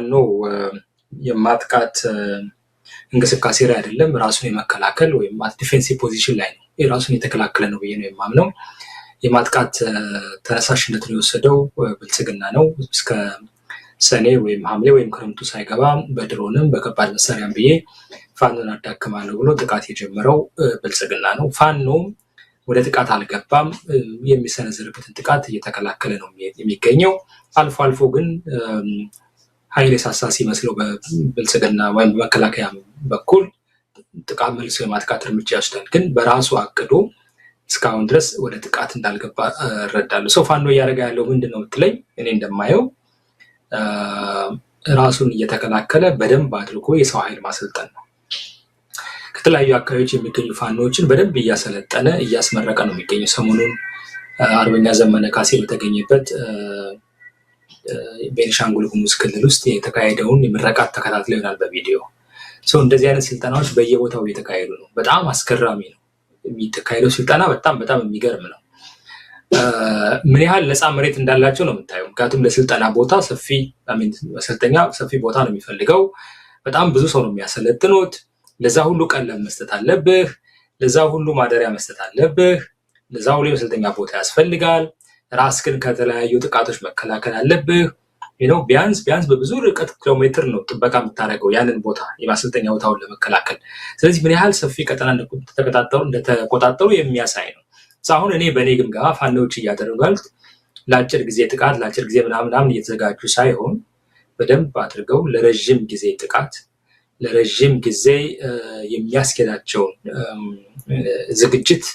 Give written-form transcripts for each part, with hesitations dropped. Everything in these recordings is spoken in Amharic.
ነው የማጥቃት እንቅስቃሴ ላይ አይደለም፣ ራሱን የመከላከል ወይም ዲፌንሲቭ ፖዚሽን ላይ ነው። የራሱን የተከላከለ ነው ብዬ ነው የማምነው። የማጥቃት ተነሳሽነቱን የወሰደው ብልጽግና ነው። እስከ ሰኔ ወይም ሐምሌ ወይም ክረምቱ ሳይገባ በድሮንም በከባድ መሳሪያም ብዬ ፋኖን አዳክማለሁ ብሎ ጥቃት የጀመረው ብልጽግና ነው። ፋኖ ወደ ጥቃት አልገባም። የሚሰነዝርበትን ጥቃት እየተከላከለ ነው የሚገኘው። አልፎ አልፎ ግን ኃይል የሳሳ ሲመስለው በብልጽግና ወይም በመከላከያ በኩል ጥቃት መልሶ የማጥቃት እርምጃ ይወስዳል። ግን በራሱ አቅዶ እስካሁን ድረስ ወደ ጥቃት እንዳልገባ እረዳለሁ። ሰው ፋኖ እያደረገ ያለው ምንድን ነው ብትለኝ፣ እኔ እንደማየው ራሱን እየተከላከለ በደንብ አድርጎ የሰው ኃይል ማሰልጠን ነው። ከተለያዩ አካባቢዎች የሚገኙ ፋኖዎችን በደንብ እያሰለጠነ እያስመረቀ ነው የሚገኘው። ሰሞኑን አርበኛ ዘመነ ካሴ በተገኘበት ቤኒሻንጉል ጉሙዝ ክልል ውስጥ የተካሄደውን የምረቃት ተከታትለው ይሆናል በቪዲዮ። እንደዚህ አይነት ስልጠናዎች በየቦታው እየተካሄዱ ነው። በጣም አስገራሚ ነው የሚተካሄደው ስልጠና። በጣም በጣም የሚገርም ነው። ምን ያህል ነፃ መሬት እንዳላቸው ነው የምታየው። ምክንያቱም ለስልጠና ቦታ መሰልጠኛ ሰፊ ቦታ ነው የሚፈልገው። በጣም ብዙ ሰው ነው የሚያሰለጥኑት። ለዛ ሁሉ ቀለብ መስጠት አለብህ። ለዛ ሁሉ ማደሪያ መስጠት አለብህ። ለዛ ሁሉ የመሰልጠኛ ቦታ ያስፈልጋል። ራስህን ከተለያዩ ጥቃቶች መከላከል አለብህ። ቢያንስ በብዙ ርቀት ኪሎሜትር ነው ጥበቃ የምታደርገው ያንን ቦታ የማሰልጠኛ ቦታውን ለመከላከል። ስለዚህ ምን ያህል ሰፊ ቀጠና እንደተቆጣጠሩ የሚያሳይ ነው። አሁን እኔ በእኔ ግምገማ ፋኖዎች እያደረጉ ያሉት ለአጭር ጊዜ ጥቃት ለአጭር ጊዜ ምናምን እየተዘጋጁ ሳይሆን በደንብ አድርገው ለረዥም ጊዜ ጥቃት ለረዥም ጊዜ የሚያስኬዳቸውን ዝግጅት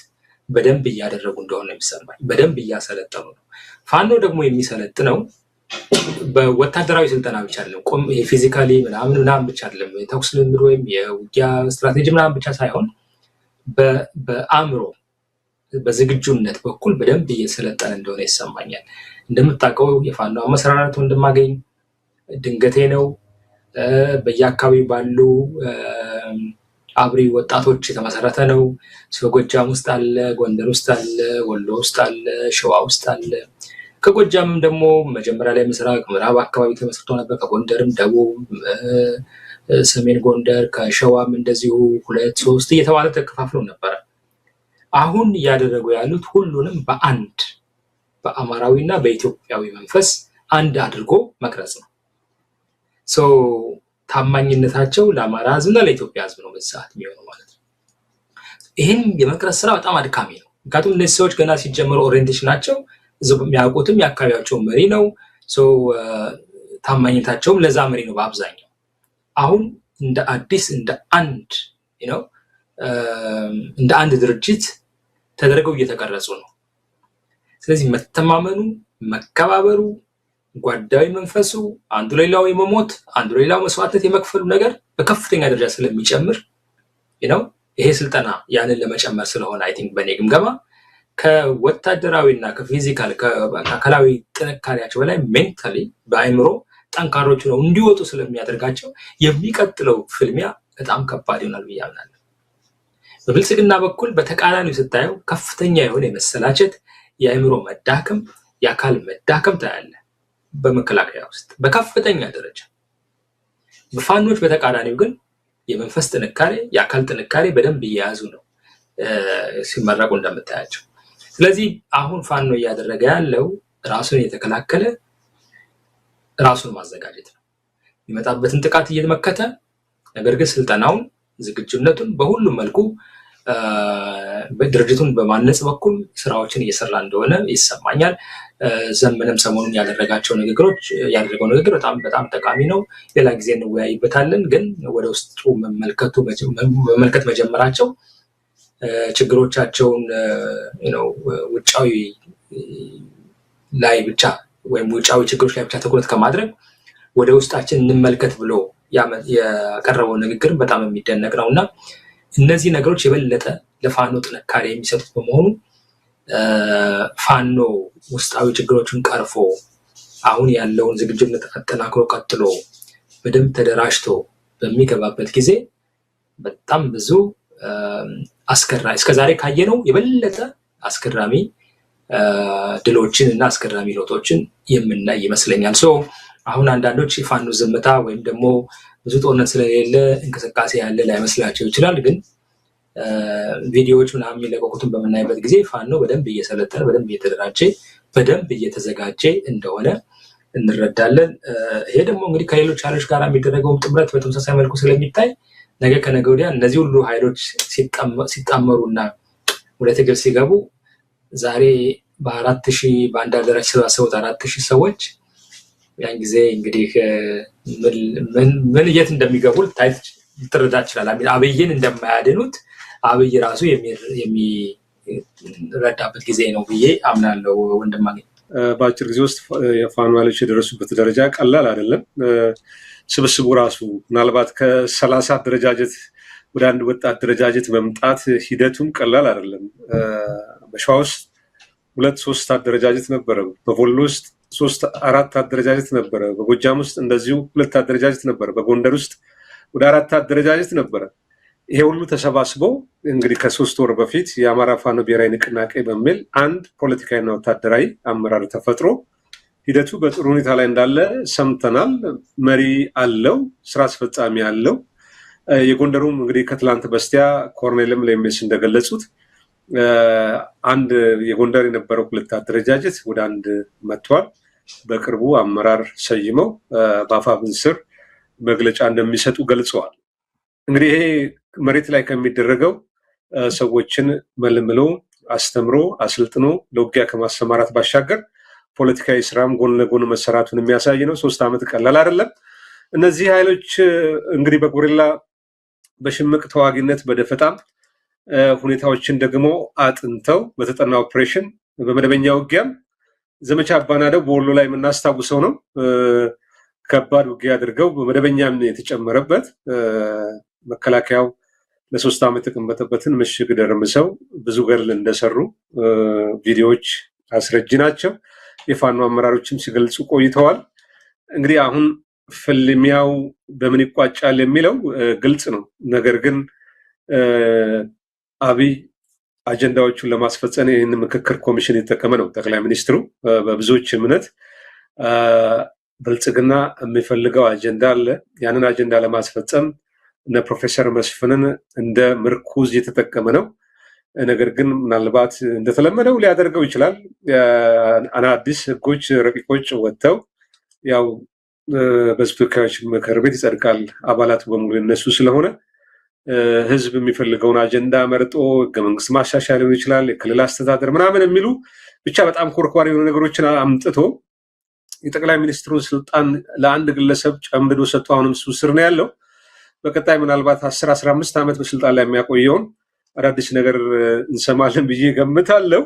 በደንብ እያደረጉ እንደሆነ የሚሰማኝ። በደንብ እያሰለጠኑ ነው። ፋኖ ደግሞ የሚሰለጥነው በወታደራዊ ስልጠና ብቻ አይደለም፣ የፊዚካሊ ምናምን ብቻ አይደለም፣ የተኩስ ልምድ ወይም የውጊያ ስትራቴጂ ምናምን ብቻ ሳይሆን በአእምሮ በዝግጁነት በኩል በደንብ እየሰለጠነ እንደሆነ ይሰማኛል። እንደምታውቀው የፋኖ አመሰራረቱ እንደማገኝ ድንገቴ ነው። በየአካባቢው ባሉ አብሪ ወጣቶች የተመሰረተ ነው። ጎጃም ውስጥ አለ፣ ጎንደር ውስጥ አለ፣ ወሎ ውስጥ አለ፣ ሸዋ ውስጥ አለ። ከጎጃምም ደግሞ መጀመሪያ ላይ ምስራቅ ምዕራብ አካባቢ ተመስርቶ ነበር። ከጎንደርም ደቡብ፣ ሰሜን ጎንደር፣ ከሸዋም እንደዚሁ 2 3 እየተባለ ተከፋፍሎ ነበረ። አሁን እያደረጉ ያሉት ሁሉንም በአንድ በአማራዊና በኢትዮጵያዊ መንፈስ አንድ አድርጎ መቅረጽ ነው። ታማኝነታቸው ለአማራ ሕዝብና ለኢትዮጵያ ሕዝብ ነው በዚህ ሰዓት የሚሆነው ማለት ነው። ይህን የመቅረጽ ስራ በጣም አድካሚ ነው። ምክንያቱም እነዚህ ሰዎች ገና ሲጀምሩ ኦሪየንቴሽን ናቸው። የሚያውቁትም የአካባቢያቸው መሪ ነው። ታማኝነታቸውም ለዛ መሪ ነው በአብዛኛው። አሁን እንደ አዲስ እንደ አንድ ድርጅት ተደርገው እየተቀረጹ ነው። ስለዚህ መተማመኑ፣ መከባበሩ፣ ጓዳዊ መንፈሱ፣ አንዱ ሌላው የመሞት አንዱ ሌላው መስዋዕትነት የመክፈሉ ነገር በከፍተኛ ደረጃ ስለሚጨምር ይሄ ስልጠና ያንን ለመጨመር ስለሆነ አይ ቲንክ በእኔ ግምገማ ከወታደራዊና ከፊዚካል ከአካላዊ ጥንካሬያቸው በላይ ሜንታሊ በአእምሮ ጠንካሮች ነው እንዲወጡ ስለሚያደርጋቸው የሚቀጥለው ፍልሚያ በጣም ከባድ ይሆናል ብዬ አምናለሁ። በብልጽግና በኩል በተቃራኒው ስታየው ከፍተኛ የሆነ የመሰላቸት፣ የአእምሮ መዳከም፣ የአካል መዳከም ታያለ በመከላከያ ውስጥ በከፍተኛ ደረጃ። በፋኖች በተቃራኒው ግን የመንፈስ ጥንካሬ፣ የአካል ጥንካሬ በደንብ እየያዙ ነው ሲመረቁ እንደምታያቸው። ስለዚህ አሁን ፋኖ እያደረገ ያለው ራሱን የተከላከለ ራሱን ማዘጋጀት ነው። የሚመጣበትን ጥቃት እየተመከተ ነገር ግን ስልጠናውን ዝግጁነቱን በሁሉም መልኩ ድርጅቱን በማነጽ በኩል ስራዎችን እየሰራ እንደሆነ ይሰማኛል። ዘመንም ሰሞኑን ያደረገው ንግግር በጣም ጠቃሚ ነው። ሌላ ጊዜ እንወያይበታለን። ግን ወደ ውስጡ መመልከት መጀመራቸው ችግሮቻቸውን ውጫዊ ላይ ብቻ ወይም ውጫዊ ችግሮች ላይ ብቻ ትኩረት ከማድረግ ወደ ውስጣችን እንመልከት ብሎ ያቀረበው ንግግር በጣም የሚደነቅ ነው እና እነዚህ ነገሮች የበለጠ ለፋኖ ጥንካሬ የሚሰጡት በመሆኑ ፋኖ ውስጣዊ ችግሮችን ቀርፎ አሁን ያለውን ዝግጁነት አጠናክሮ ቀጥሎ በደንብ ተደራጅቶ በሚገባበት ጊዜ በጣም ብዙ እስከዛሬ ካየነው የበለጠ አስገራሚ ድሎችን እና አስገራሚ ለውጦችን የምናይ ይመስለኛል። አሁን አንዳንዶች ፋኖ ዝምታ ወይም ደግሞ ብዙ ጦርነት ስለሌለ እንቅስቃሴ ያለ ላይመስላቸው ይችላል። ግን ቪዲዮዎች ምናምን የሚለቀቁትን በምናይበት ጊዜ ፋኖ በደንብ እየሰለጠነ በደንብ እየተደራጀ በደንብ እየተዘጋጀ እንደሆነ እንረዳለን። ይሄ ደግሞ እንግዲህ ከሌሎች ኃይሎች ጋር የሚደረገውን ጥምረት በተመሳሳይ መልኩ ስለሚታይ ነገ ከነገ ወዲያ እነዚህ ሁሉ ኃይሎች ሲጣመሩና ወደ ትግል ሲገቡ ዛሬ በ4000 በአንድ አዳራሽ ሰባሰቡት 4000 ሰዎች ያን ጊዜ እንግዲህ ምን የት እንደሚገቡ ልትረዳ ይችላል። አብይን እንደማያድኑት አብይ ራሱ የሚረዳበት ጊዜ ነው ብዬ አምናለሁ። ወንድማገኝ በአጭር ጊዜ ውስጥ የፋኖ ኃይሎች የደረሱበት ደረጃ ቀላል አይደለም። ስብስቡ ራሱ ምናልባት ከ30 አደረጃጀት ወደ አንድ ወጥ አደረጃጀት መምጣት ሂደቱም ቀላል አይደለም። በሸዋ ውስጥ 2-3 አደረጃጀት ነበረ። በወሎ ውስጥ 3-4 አደረጃጀት ነበረ። በጎጃም ውስጥ እንደዚሁ 2 አደረጃጀት ነበረ። በጎንደር ውስጥ ወደ 4 አደረጃጀት ነበረ። ይሄ ሁሉ ተሰባስበው እንግዲህ ከ3 ወር በፊት የአማራ ፋኖ ብሔራዊ ንቅናቄ በሚል አንድ ፖለቲካዊና ወታደራዊ አመራር ተፈጥሮ ሂደቱ በጥሩ ሁኔታ ላይ እንዳለ ሰምተናል። መሪ አለው፣ ስራ አስፈጻሚ አለው። የጎንደሩም እንግዲህ ከትላንት በስቲያ ኮርኔልም ለኤምኤስ እንደገለጹት አንድ የጎንደር የነበረው 2 አደረጃጀት ወደ አንድ መጥቷል። በቅርቡ አመራር ሰይመው በአፋብን ስር መግለጫ እንደሚሰጡ ገልጸዋል። እንግዲህ ይሄ መሬት ላይ ከሚደረገው ሰዎችን መልምሎ አስተምሮ አስልጥኖ ለውጊያ ከማሰማራት ባሻገር ፖለቲካዊ ስራም ጎን ለጎን መሰራቱን የሚያሳይ ነው። 3 ዓመት ቀላል አይደለም። እነዚህ ኃይሎች እንግዲህ በጎሪላ በሽምቅ ተዋጊነት በደፈጣም ሁኔታዎችን ደግሞ አጥንተው በተጠና ኦፕሬሽን በመደበኛ ውጊያም ዘመቻ አባናደው በወሎ ላይ የምናስታውሰው ነው። ከባድ ውጊያ አድርገው በመደበኛም የተጨመረበት መከላከያው ለ3 ዓመት የተቀመጠበትን ምሽግ ደርምሰው ብዙ ገድል እንደሰሩ ቪዲዮዎች አስረጅ ናቸው። የፋኖ አመራሮችም ሲገልጹ ቆይተዋል። እንግዲህ አሁን ፍልሚያው በምን ይቋጫል የሚለው ግልጽ ነው። ነገር ግን አብይ አጀንዳዎቹን ለማስፈጸም ይህን ምክክር ኮሚሽን የተጠቀመ ነው። ጠቅላይ ሚኒስትሩ በብዙዎች እምነት ብልጽግና የሚፈልገው አጀንዳ አለ። ያንን አጀንዳ ለማስፈጸም እነ ፕሮፌሰር መስፍንን እንደ ምርኩዝ የተጠቀመ ነው። ነገር ግን ምናልባት እንደተለመደው ሊያደርገው ይችላል። አዳዲስ ህጎች፣ ረቂቆች ወጥተው ያው በህዝብ ተወካዮች ምክር ቤት ይጸድቃል። አባላቱ በሙሉ እነሱ ስለሆነ ህዝብ የሚፈልገውን አጀንዳ መርጦ ህገ መንግስት ማሻሻያ ሊሆን ይችላል፣ የክልል አስተዳደር ምናምን የሚሉ ብቻ በጣም ኮርኳሪ የሆኑ ነገሮችን አምጥቶ የጠቅላይ ሚኒስትሩ ስልጣን ለአንድ ግለሰብ ጨምድዶ ሰጥቶ አሁንም እሱ ስር ነው ያለው። በቀጣይ ምናልባት 10-15 ዓመት በስልጣን ላይ የሚያቆየውን አዳዲስ ነገር እንሰማለን ብዬ ገምታለሁ።